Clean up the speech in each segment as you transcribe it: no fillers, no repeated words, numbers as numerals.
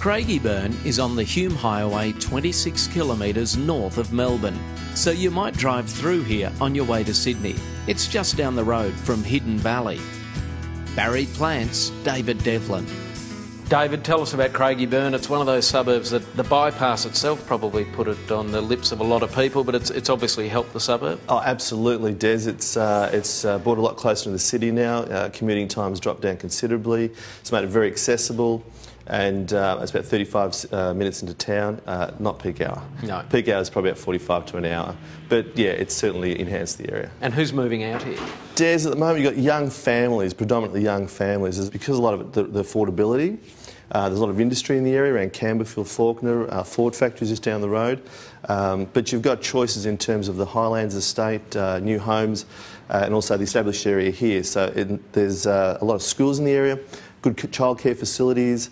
Craigieburn is on the Hume Highway 26 kilometres north of Melbourne, so you might drive through here on your way to Sydney. It's just down the road from Hidden Valley. Barry Plants, David Devlin. David, tell us about Craigieburn. It's one of those suburbs that the bypass itself probably put it on the lips of a lot of people, but it's obviously helped the suburb. Oh, absolutely, Des. It's brought a lot closer to the city now. Commuting times dropped down considerably. It's made it very accessible, and it's about 35 minutes into town, not peak hour. No. Peak hour is probably about 45 to an hour. But yeah, it's certainly enhanced the area. And who's moving out here? Des, at the moment you've got young families, predominantly young families. It's because a lot of it, the affordability. There's a lot of industry in the area around Campbellfield, Faulkner, Ford factories just down the road. But you've got choices in terms of the Highlands estate, new homes, and also the established area here. So there's a lot of schools in the area, good childcare facilities,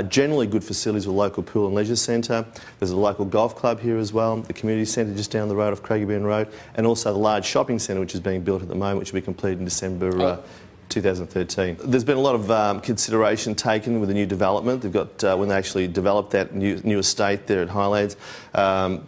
generally good facilities with a local pool and leisure centre. There's a local golf club here as well, the community centre just down the road off Craigieburn Road, and also the large shopping centre which is being built at the moment, which will be completed in December 2013. There's been a lot of consideration taken with the new development. They've got, when they actually developed that new estate there at Highlands, there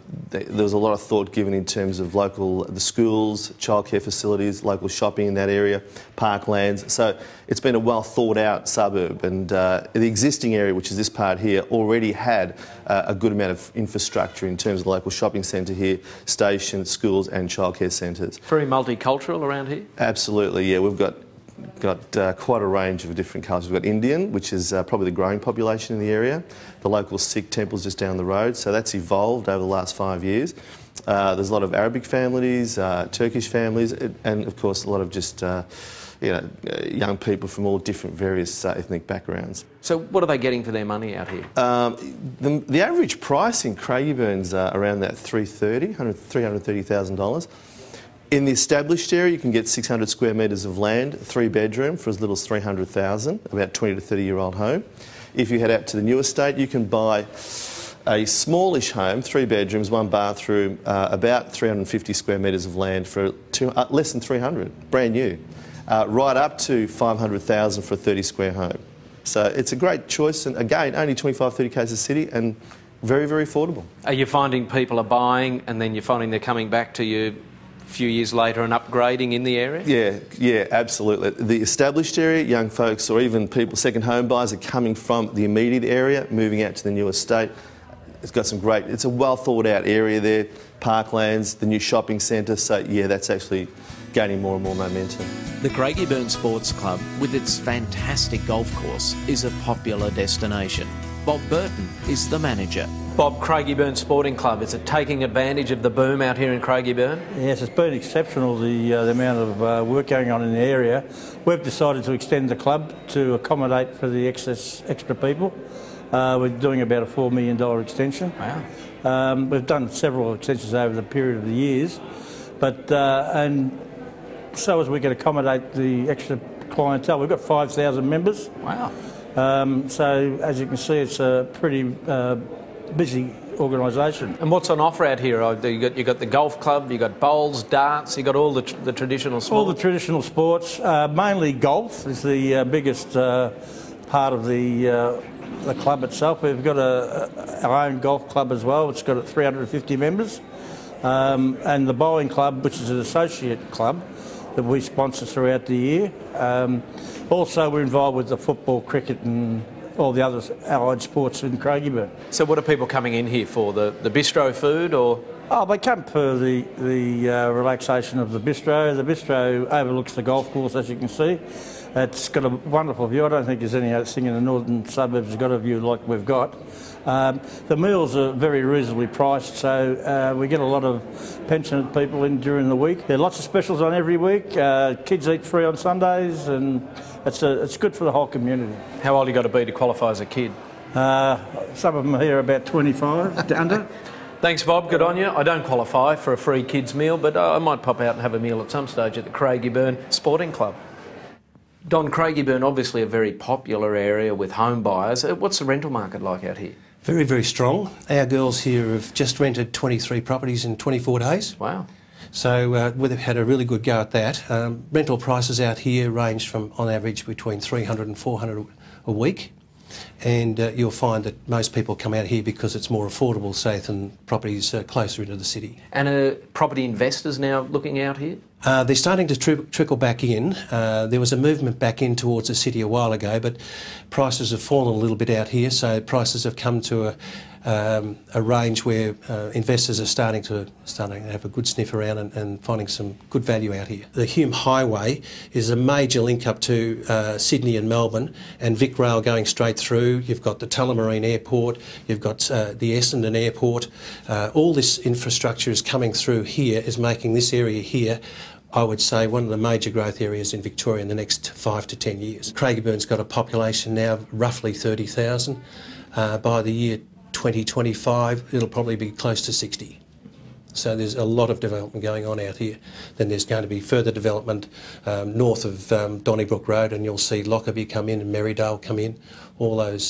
was a lot of thought given in terms of the schools, childcare facilities, local shopping in that area, parklands. So it's been a well thought out suburb, and the existing area, which is this part here, already had a good amount of infrastructure in terms of the local shopping centre here, stations, schools and childcare centres. Very multicultural around here? Absolutely, yeah. We've got quite a range of different cultures. We've got Indian, which is probably the growing population in the area. The local Sikh temple's just down the road, so that's evolved over the last 5 years. There's a lot of Arabic families, Turkish families, and of course a lot of just young people from all different various ethnic backgrounds. So what are they getting for their money out here? The average price in Craigieburn's around that $330,000. In the established area, you can get 600 square metres of land, 3-bedroom, for as little as $300,000, about 20 to 30-year-old home. If you head out to the new estate, you can buy a smallish home, 3 bedrooms, 1 bathroom, about 350 square metres of land for less than 300, brand new, right up to 500,000 for a 30-square home. So it's a great choice, and again, only 25, 30 k's a city, and very, very affordable. Are you finding people are buying, and then you're finding they're coming back to you a few years later and upgrading in the area? Yeah, absolutely. The established area, young folks or even people, second home buyers, are coming from the immediate area, moving out to the new estate. It's got some great, it's a well thought out area there, parklands, the new shopping centre, so yeah, that's actually gaining more and more momentum. The Craigieburn Sports Club, with its fantastic golf course, is a popular destination. Bob Burton is the manager. Bob, Craigieburn Sporting Club, is it taking advantage of the boom out here in Craigieburn? Yes, it's been exceptional, the amount of work going on in the area. We've decided to extend the club to accommodate for the extra people. We're doing about a $4 million extension. Wow. We've done several extensions over the period of the years, but and so as we can accommodate the extra clientele. We've got 5,000 members. Wow. So as you can see, it's a pretty busy organisation. And what's on offer out here? You got the golf club, you got bowls, darts, you got all the traditional sports. All the traditional sports. Mainly golf is the biggest part of the club itself. We've got our own golf club as well. It's got 350 members, and the bowling club, which is an associate club that we sponsor throughout the year. Also, we're involved with the football, cricket, and all the other allied sports in Craigieburn. So what are people coming in here for? The bistro food, or? Oh, they come for the relaxation of the bistro. The bistro overlooks the golf course, as you can see. It's got a wonderful view. I don't think there's any other thing in the northern suburbs that's got a view like we've got. The meals are very reasonably priced, so we get a lot of pensioned people in during the week. There are lots of specials on every week. Kids eat free on Sundays, and it's good for the whole community. How old you got to be to qualify as a kid? Some of them are here about 25 to under. Thanks, Bob. Good on you. I don't qualify for a free kids meal, but I might pop out and have a meal at some stage at the Craigieburn Sporting Club. Don, Craigieburn, obviously a very popular area with home buyers. What's the rental market like out here? Very, very strong. Our girls here have just rented 23 properties in 24 days. Wow. So we've had a really good go at that. Rental prices out here range from, on average, between $300 and $400 a week. and you'll find that most people come out here because it's more affordable, say, than properties closer into the city. And are property investors now looking out here? They're starting to trickle back in. There was a movement back in towards the city a while ago, but prices have fallen a little bit out here, so prices have come to a range where investors are starting to have a good sniff around and finding some good value out here. The Hume Highway is a major link up to Sydney and Melbourne, and Vic Rail going straight through. You've got the Tullamarine Airport, you've got the Essendon Airport. All this infrastructure is coming through here, is making this area here, I would say, one of the major growth areas in Victoria in the next 5 to 10 years. Craigieburn's got a population now of roughly 30,000. By the year 2025, it'll probably be close to 60. So there's a lot of development going on out here. Then there's going to be further development north of Donnybrook Road, and you'll see Lockerbie come in and Merrydale come in. All those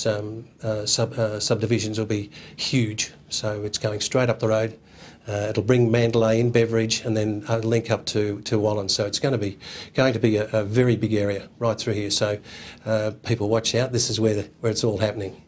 subdivisions will be huge. So it's going straight up the road. It'll bring Mandalay in, Beveridge, and then link up to Wallen. So it's going to be a very big area right through here. So people watch out. This is where it's all happening.